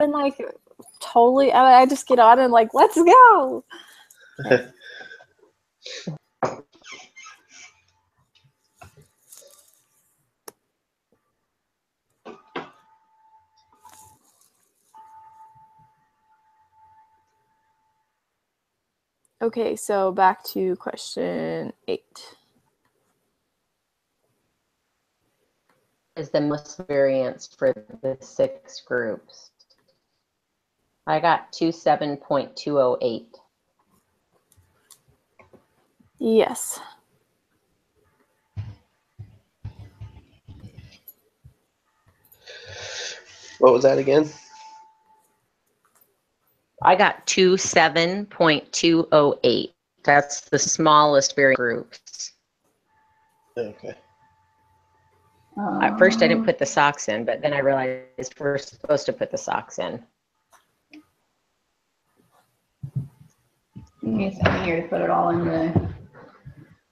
been like totally, I just get on and like, let's go. Okay, so back to question 8. Is the most variance for the 6 groups? I got 27.208. Yes. What was that again? I got 27.208. That's the smallest variance groups. Okay. At first I didn't put the socks in, but then I realized we're supposed to put the socks in. You need something here to put it all in the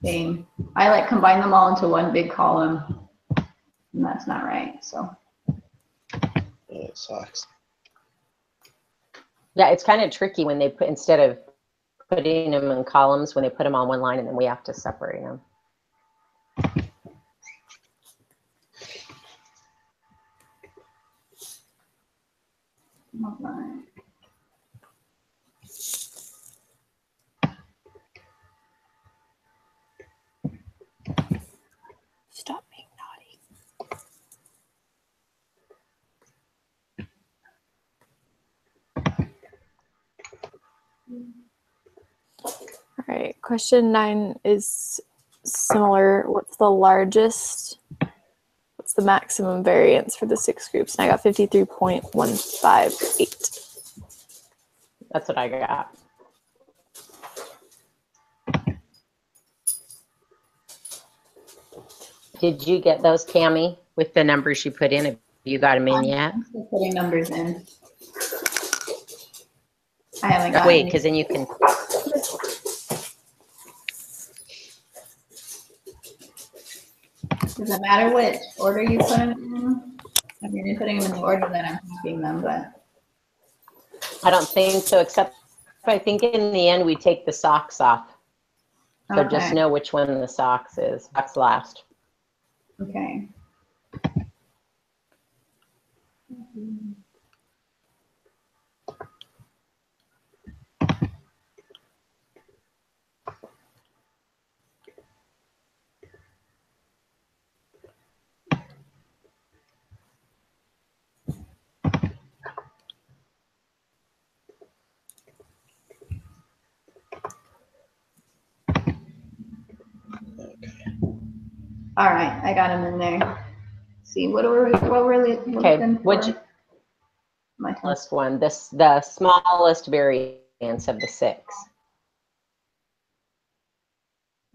thing. I like combine them all into one big column, and that's not right. So Socks. Yeah, it's kind of tricky when they put, instead of putting them in columns, when they put them on one line and then we have to separate them. all right. Stop being naughty. All right, question 9 is similar. What's the maximum variance for the 6 groups? And I got 53.158. That's what I got. Did you get those, Tammy, with the numbers you put in? Have you got them in yet? I'm still putting numbers in. I haven't got Wait, because then you can. Does it matter which order you put them in? I mean, you're putting them in the order that I'm copying them, but I don't think so, except I think in the end we take the socks off. So okay. just know which one the socks is. That's last. Okay. All right, I got them in there. See, what were we looking for? What'd you, smallest one, the smallest variance of the 6.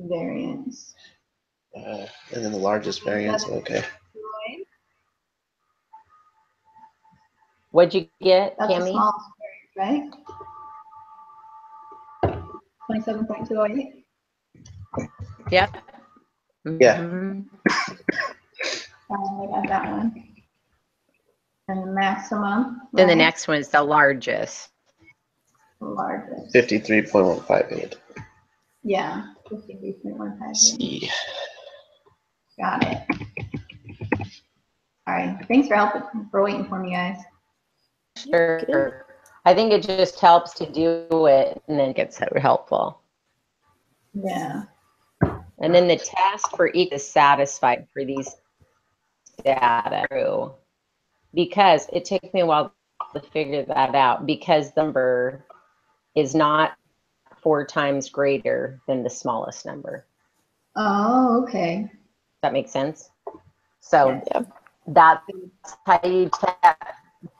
Variance. And then the largest variance. Okay. What'd you get, That's Tammy? the smallest variance, right? 27.208. Yep. Yeah. I got that one. And the maximum. Then the right? next one is the largest. The largest. 53.158. Yeah, 53.158. See. Got it. All right. Thanks for waiting for me, guys. Sure. I think it just helps to do it and then it gets helpful. Yeah. And then the test for each is satisfied for these data, because it took me a while to figure that out, because the number is not 4 times greater than the smallest number. Oh, okay. Does that make sense? So Yeah. that's how you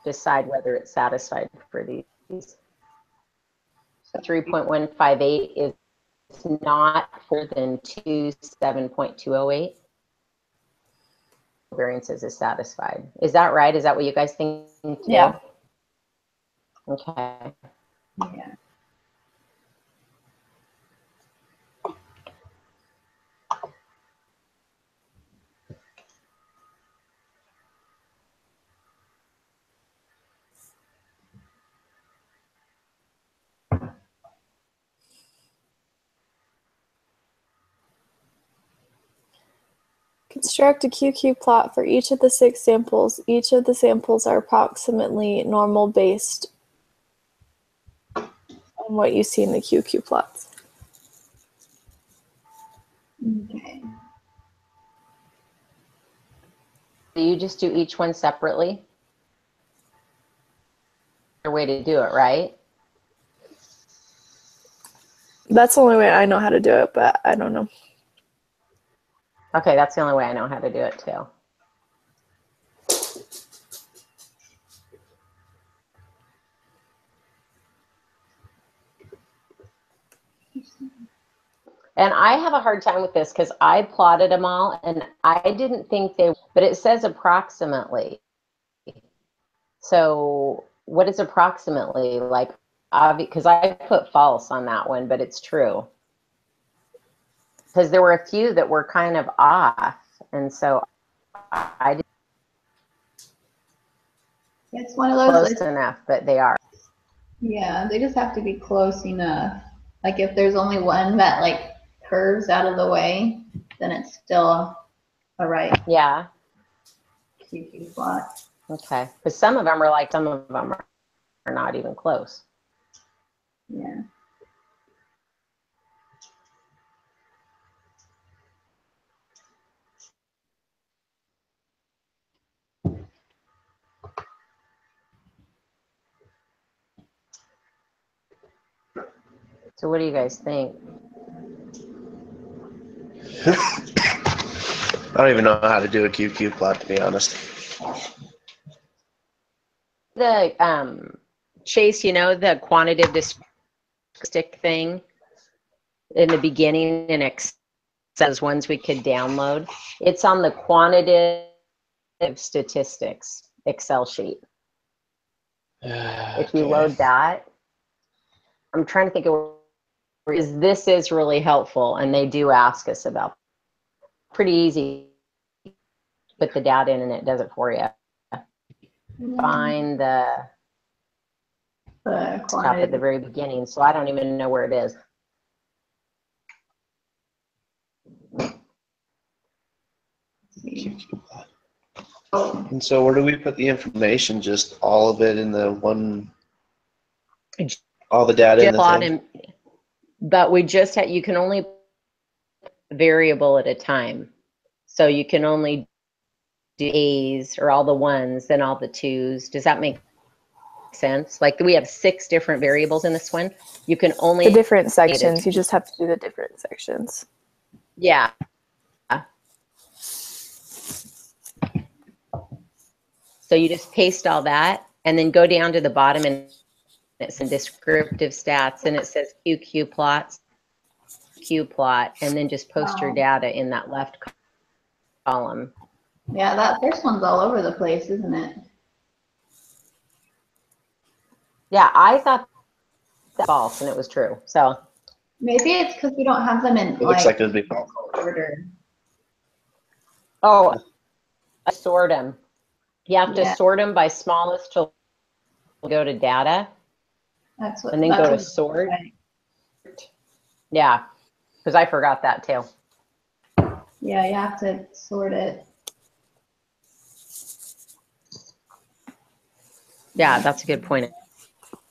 decide whether it's satisfied for these. So 3.158 is not further than 27.208. Variances is satisfied. Is that right? Is that what you guys think too? Yeah. Okay. Yeah. Construct a QQ plot for each of the 6 samples. Each of the samples are approximately normal based on what you see in the QQ plots. Okay. Do you just do each one separately? Your way to do it, right? That's the only way I know how to do it, but I don't know. Okay, that's the only way I know how to do it too. And I have a hard time with this because I plotted them all and I didn't think they, but it says approximately. So what is approximately? Like, because I put false on that one, but it's true. Because there were a few that were kind of off. And so I didn't. It's one of those. Close enough, but they are. Yeah, they just have to be close enough. Like if there's only one that like curves out of the way, then it's still a right Yeah. QQ plot. Okay. Because some of them are like, some of them are not even close. Yeah. So what do you guys think? I don't even know how to do a QQ plot, to be honest. The Chase, you know, the quantitative stick thing in the beginning in Excel, those ones we could download. It's on the quantitative statistics Excel sheet. If you load that, I'm trying to think of because this is really helpful, and they do ask us about. Pretty easy. Put the data in, and it does it for you. Find the stuff at the very beginning, so I don't even know where it is. QQ plot. And so where do we put the information? Just all of it in the one, all the data in the thing? But we just have, you can only variable at a time. So you can only do A's or all the ones, then all the twos. Does that make sense? Like we have 6 different variables in this one. You can only The different sections, you just have to do the different sections. Yeah. So you just paste all that and then go down to the bottom and it's in descriptive stats and it says QQ plots, Q plot, and then just post your data in that left column. Yeah, that first one's all over the place, isn't it? Yeah, I thought that was false and it was true. So maybe it's because we don't have them in It looks like it would be false. order. oh, I sort them. You have to Yeah. sort them by smallest to go to data. That's what. And then go to sort. Yeah, because I forgot that too. Yeah, you have to sort it. Yeah, that's a good point.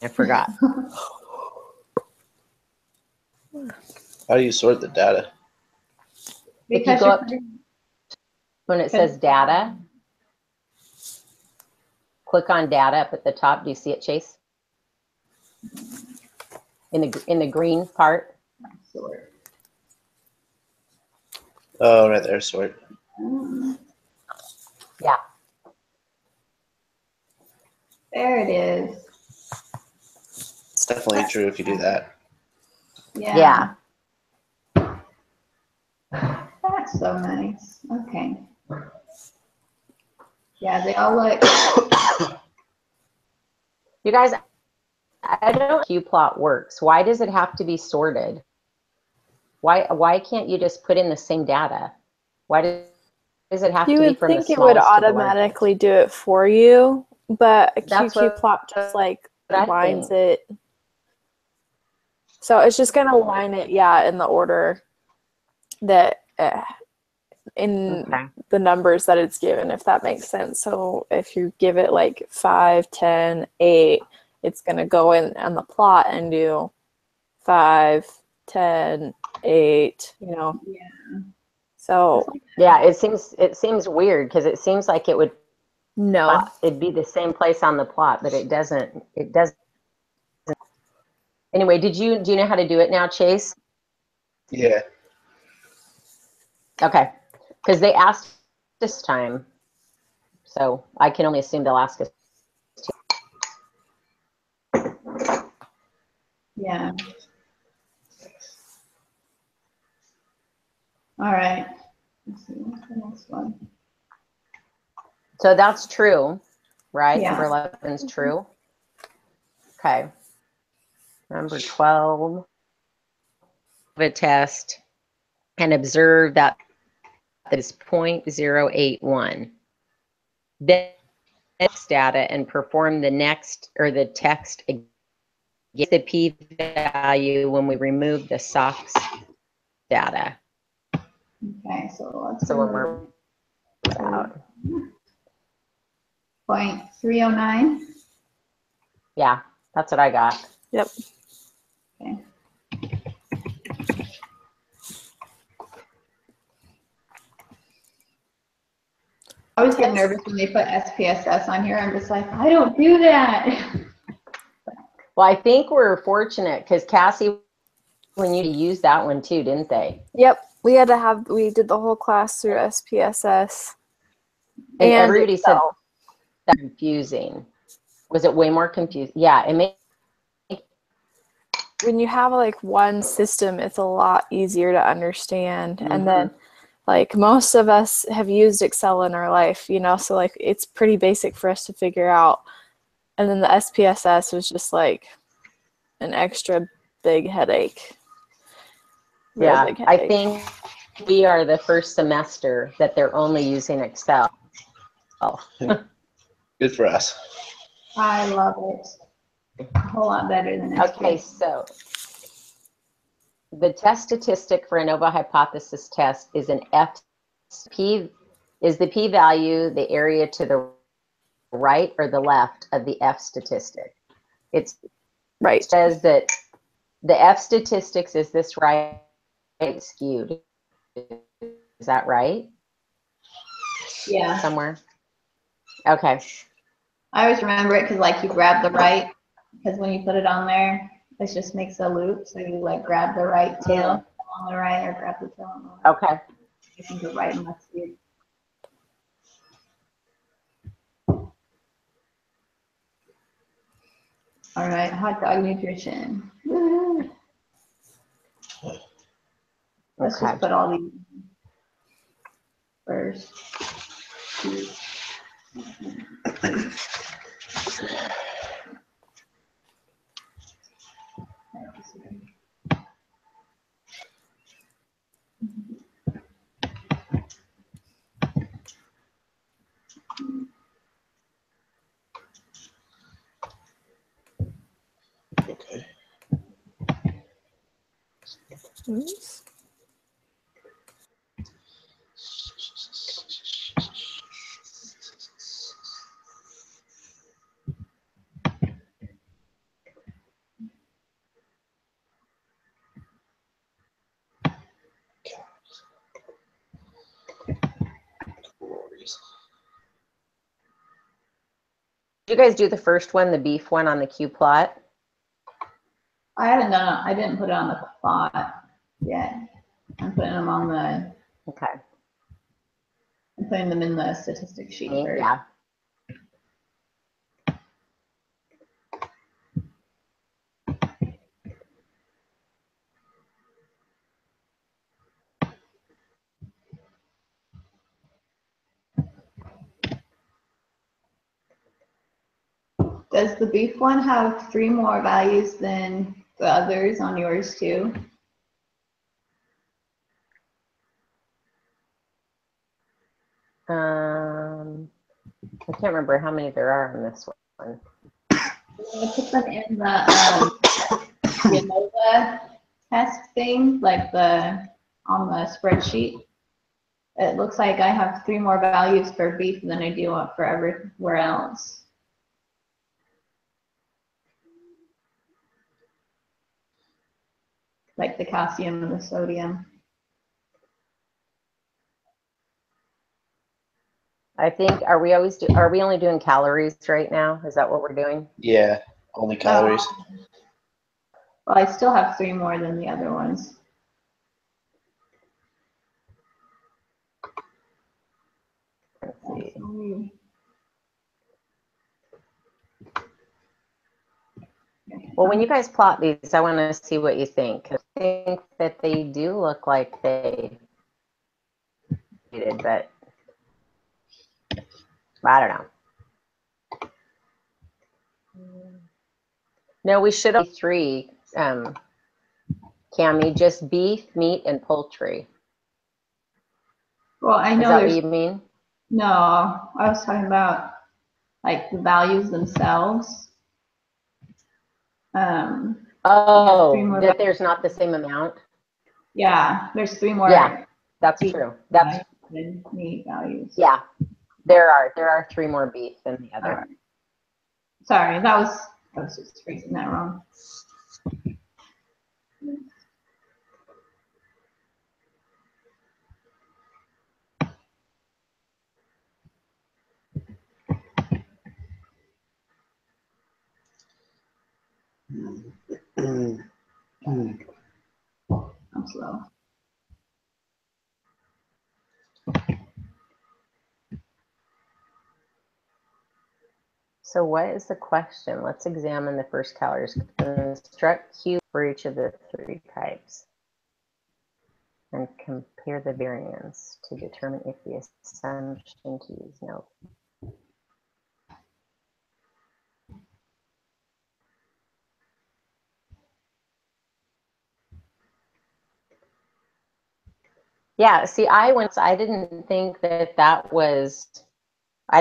I forgot. How do you sort the data? If you go up to, when it says data, click on data up at the top. Do you see it, Chase? In the green part. Sort. Oh, right there, sort. Yeah. There it is. It's definitely true if you do that. Yeah. That's so nice. Okay. Yeah, they all look. You guys, I don't know if Qplot works. Why does it have to be sorted? Why can't you just put in the same data? Why does it have You to be would from the think it would smallest to the automatically do it for you, but a That's QQ plot just like I lines think. it. So it's just gonna line it, yeah, in the order that in Okay. the numbers that it's given, if that makes sense. So if you give it like 5, 10, 8, it's going to go in on the plot and do 5, 10, 8, you know. Yeah. So Yeah, it seems weird because it seems like it'd be the same place on the plot, but it doesn't. Anyway, do you know how to do it now, Chase? Yeah. Okay, because they asked this time, so I can only assume they'll ask us. Yeah. All right. Let's see. What's the next one? So that's true, right? Yeah. Number 11 is true. Okay. Number 12, a test and observe that is 0.081. Then next data and perform the next or the text against the p-value when we remove the SOX data. Okay, so let's So when we're out. 0.309. Yeah, that's what I got. Yep. Okay. I always get nervous when they put SPSS on here. I'm just like, I don't do that. Well, I think we're fortunate because Cassie, when you used that one too, didn't they? Yep. We did the whole class through SPSS. And everybody Excel. said that's confusing. Was it way more confusing? Yeah, it made. When you have like one system, it's a lot easier to understand. And then like most of us have used Excel in our life, you know, so like it's pretty basic for us to figure out. And then the SPSS was just like an extra big headache. Yeah, Big I headache. think we are the first semester that they're only using Excel. Good for us. I love it. A whole lot better than SPSS. Okay, so the test statistic for ANOVA hypothesis test is an is the p-value the area to the right or the left of the F statistic? It says that the F statistics is this right skewed. Is that right? Yeah. Somewhere? Okay. I always remember it because like you grab the right, because when you put it on there, it just makes a loop. So you like grab the right tail on the right or grab the tail on the left. Okay. I think the right must be. All right, hot dog nutrition. Woo. Let's just put all these first. Okay. Oops. Did you guys do the first one, the beef one on the Q plot? I haven't done it. I didn't put it on the plot yet. I'm putting them on the. Okay. I'm putting them in the statistics sheet first. Yeah. Does the beef one have 3 more values than the others on yours too? I can't remember how many there are on this one. I put them in the ANOVA test thing, like on the spreadsheet. it looks like I have 3 more values for beef than I do for everywhere else. Like the calcium and the sodium. I think, are we only doing calories right now? Is that what we're doing? Yeah, only calories. Well, I still have 3 more than the other ones. Let's see. Well, when you guys plot these, I want to see what you think. I think that they do look like they did, but I don't know. No, we should have 3, Cammie, just beef, meat, and poultry. Well, I know. Is that what you mean? No, I was talking about like the values themselves. Oh, that there's not the same amount? Yeah, there's 3 more. Yeah, that's true. That's meat values. Yeah, there are 3 more beef than the other. Right. Sorry, I was just phrasing that wrong. I'm slow. So what is the question? Let's examine the first calories. Construct Q for each of the 3 types and compare the variance to determine if the assumption to use no. Yeah, see, I didn't think I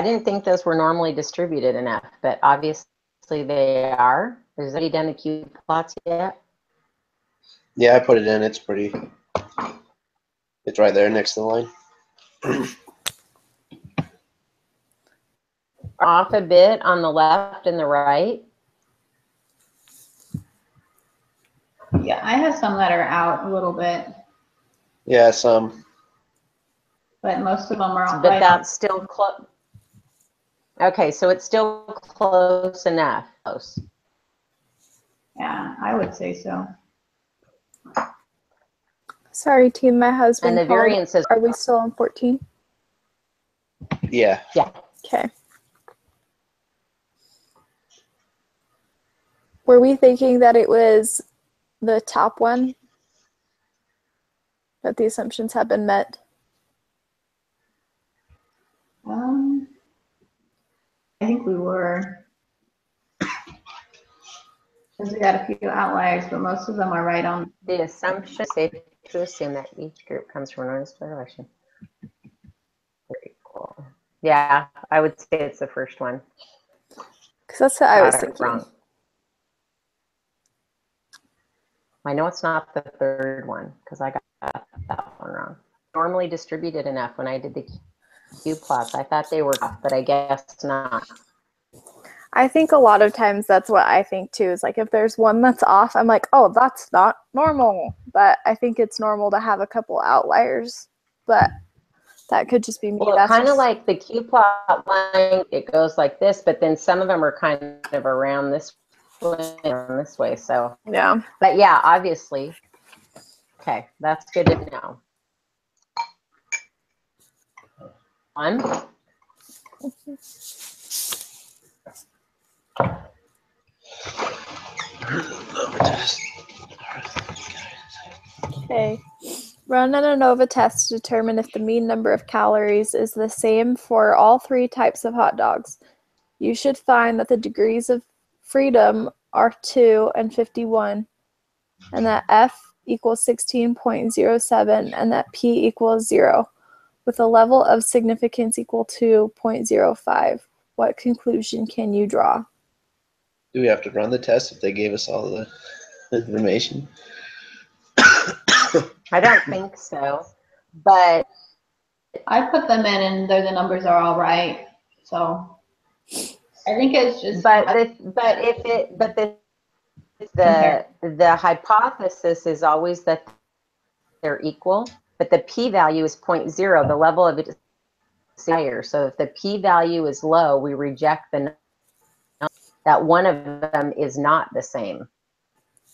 didn't think those were normally distributed enough, but obviously they are. Has anybody done the Q plots yet? Yeah, I put it in. It's right there next to the line. Off a bit on the left and the right. Yeah, I have some that are out a little bit. Yeah, some. But most of them are on. But that's still close. Okay, so it's still close enough. Close. Yeah, I would say so. Sorry, team, my husband And the called. variances. Are we still on 14? Yeah. Yeah. Okay. Were we thinking that it was the top one? That the assumptions have been met? I think we were. Because we got a few outliers, but most of them are right on. The assumption is safe to assume that each group comes from an relation. Very cool. Yeah, I would say it's the first one. Because that's what I was thinking. Wrong. I know it's not the third one because I got that one wrong. Normally distributed enough when I did the Q plots. I thought they were, but I guess not. I think a lot of times that's what I think too, is like if there's one that's off, I'm like, oh, that's not normal. But I think it's normal to have a couple outliers, but that could just be me. Well, that's kind of like the Q plot line, it goes like this, but then some of them are kind of around this way and this way. So yeah. But yeah, obviously. Okay, that's good to know. One. Okay. Run an ANOVA test to determine if the mean number of calories is the same for all 3 types of hot dogs. You should find that the degrees of freedom are 2 and 51, and that F equals 16.07, and that P equals 0, with a level of significance equal to 0.05. What conclusion can you draw? Do we have to run the test if they gave us all the information? I don't think so, but I put them in and the numbers are all right. So I think it's just. The hypothesis is always that they're equal, but the p-value is 0.0. The level of it is higher. So if the p-value is low, we reject the that one of them is not the same.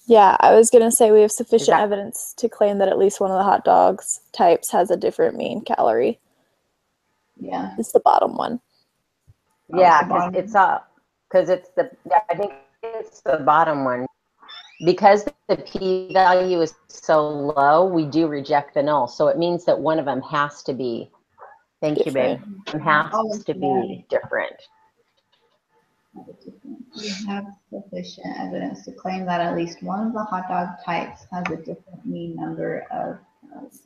Yeah, I was going to say we have sufficient evidence to claim that at least one of the hot dogs types has a different mean calorie. Yeah. It's the bottom one. Yeah, because I think it's the bottom one. Because the p-value is so low, we do reject the null. So it means that one of them has to be, thank you, babe, has to be different. We have sufficient evidence to claim that at least one of the hot dog types has a different mean number of,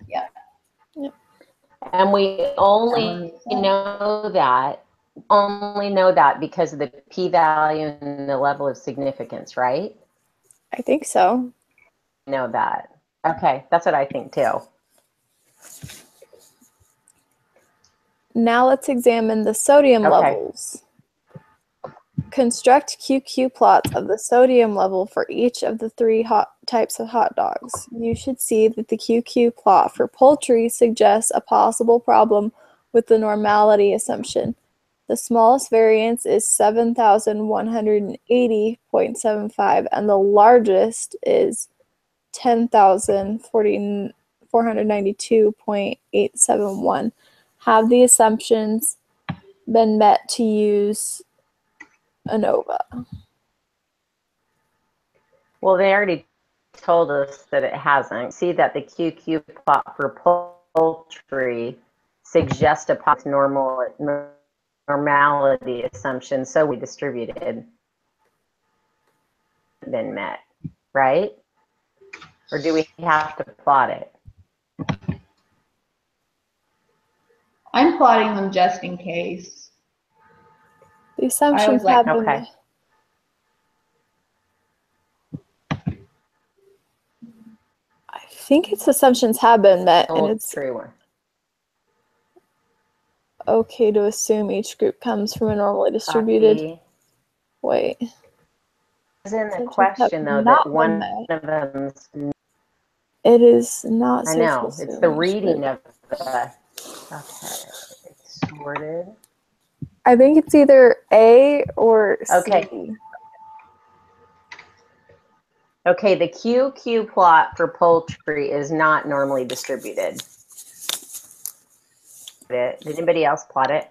Yep. And we only know that because of the p-value and the level of significance, right? I think so. Know that. Okay, that's what I think too. Now let's examine the sodium levels. Construct QQ plots of the sodium level for each of the 3 types of hot dogs. You should see that the QQ plot for poultry suggests a possible problem with the normality assumption. The smallest variance is 7,180.75 and the largest is 10,492.871. Have the assumptions been met to use ANOVA? Well, they already told us that it hasn't. See that the QQ plot for poultry suggests a positive normality assumption, so we distributed been met, right? Or do we have to plot it? I'm plotting them just in case. The assumptions have been met. I think its assumptions have been met, and it's okay to assume each group comes from a normally distributed. Wait. Is in the question though that one of them. It is not. I know it's the reading of the. Okay, it's sorted. I think it's either A or C. Okay, the QQ plot for poultry is not normally distributed. Did anybody else plot it?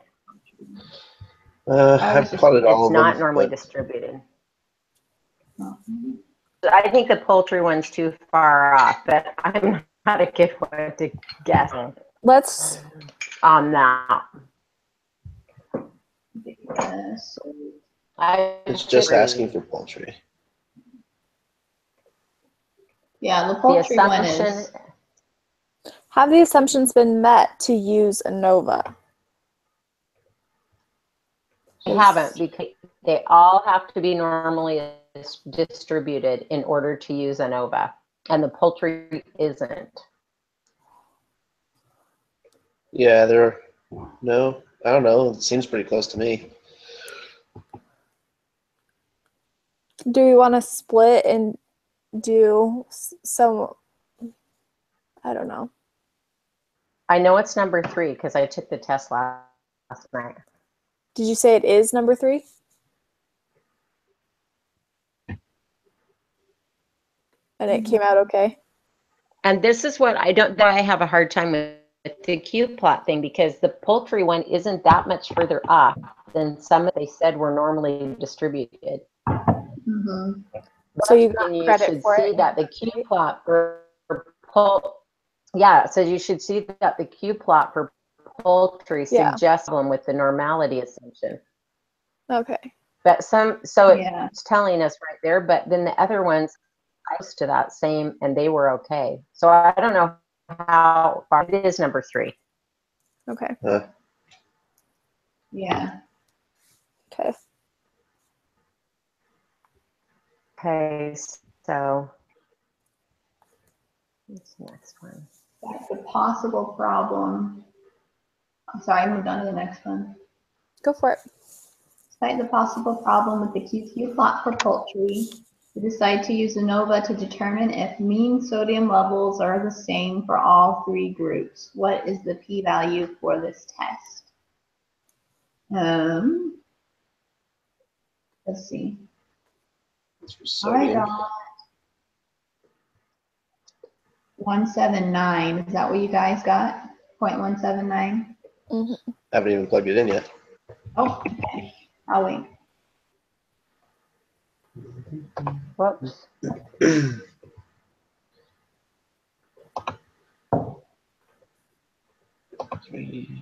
I've plotted all of them. It's not normally distributed. I think the poultry one's too far off, but I'm not a good one to guess. Let's on that. It's just asking for poultry. Yeah, the poultry one is. Have the assumptions been met to use ANOVA? They haven't, because they all have to be normally distributed in order to use ANOVA, and the poultry isn't. Yeah, no, I don't know. It seems pretty close to me. Do we want to split and do some? I don't know. I know it's number 3 because I took the test last night. Did you say it is number 3? And it came out okay? And this is what I have a hard time with the Q plot thing, because the poultry one isn't that much further off than some they said were normally distributed. Mm-hmm. So you got credit for it. See that the Q plot for so you should see that the Q plot for poultry suggests them with the normality assumption. Okay. But it's telling us right there, but then the other ones close to that same, and they were okay. So I don't know how far it is number 3. Okay. Yeah. Okay. Okay, so what's the next one? That's a possible problem. I'm sorry, I moved on to the next one. Go for it. Despite the possible problem with the QQ plot for poultry, we decide to use ANOVA to determine if mean sodium levels are the same for all 3 groups. What is the p-value for this test? Let's see. I got 179. Is that what you guys got? 0.179? I haven't even plugged it in yet. Oh, okay. I'll wait. Whoops. Three.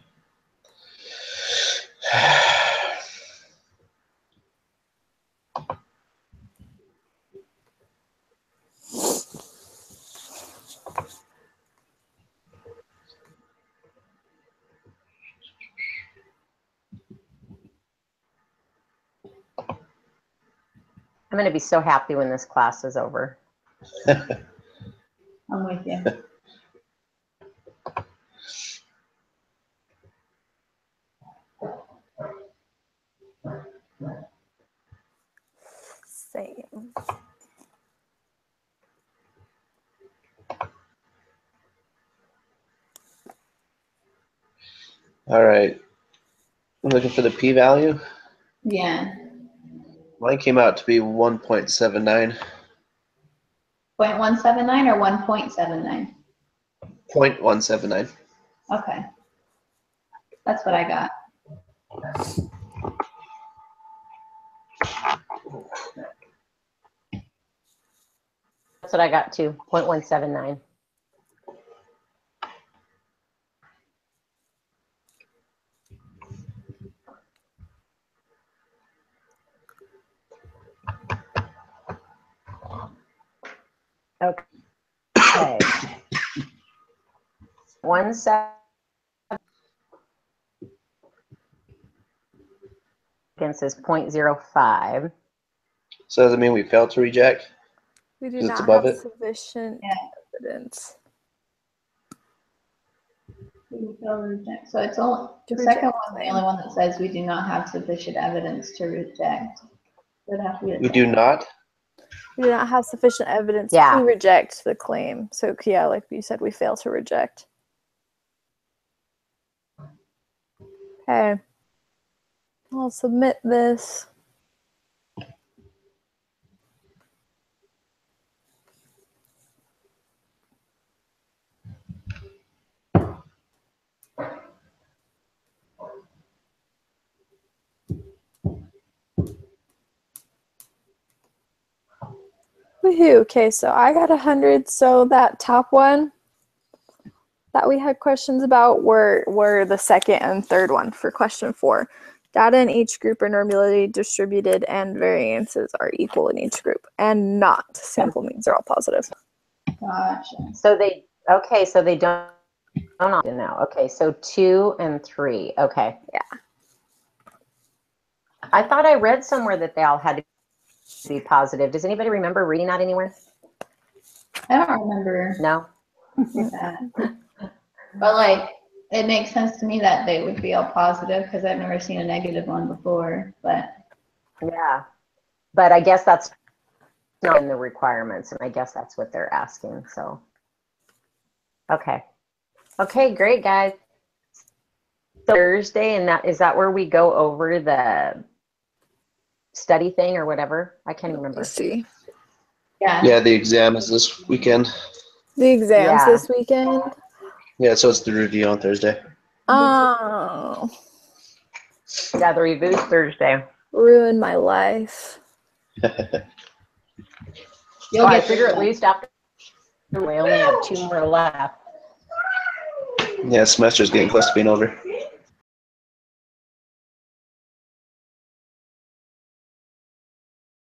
I'm going to be so happy when this class is over. I'm with you. Same. All right. I'm looking for the p-value. Yeah. Mine came out to be 1.79. 0.179 or 1.79? 0.179. Okay. That's what I got. That's what I got too, 0.179. Okay. 1 says 0.05. So does it mean we failed to reject? We do It's not above have it? sufficient evidence. So it's only the Reject second one, the claim. only one that says we do not have sufficient evidence to reject. Would have to be the We do not? We do not have sufficient evidence Yeah. to reject the claim. So, yeah, like you said, we fail to reject. Okay. I'll submit this. Woohoo. Okay, so I got 100. So that top one that we had questions about were the second and third one for question 4. Data in each group are normally distributed and variances are equal in each group and not sample means are all positive. Gotcha. So they, okay, so they don't know. Okay, so 2 and 3. Okay. Yeah. I thought I read somewhere that they all had to be positive. Does anybody remember reading that anywhere? I don't remember No? that. But like, it makes sense to me that they would be all positive because I've never seen a negative one before. But Yeah. But I guess that's not in the requirements, and I guess that's what they're asking. So, okay. Okay, great, guys. Thursday, and is that where we go over the study thing or whatever? I can't remember. Let's see. Yeah, the exam is this weekend. The exams Yeah. this weekend? Yeah, so it's the review on Thursday. Oh. Yeah, the review's Thursday. Ruined my life. you'll I get figure at least after we only have 2 more left. Yeah, semester's getting close to being over.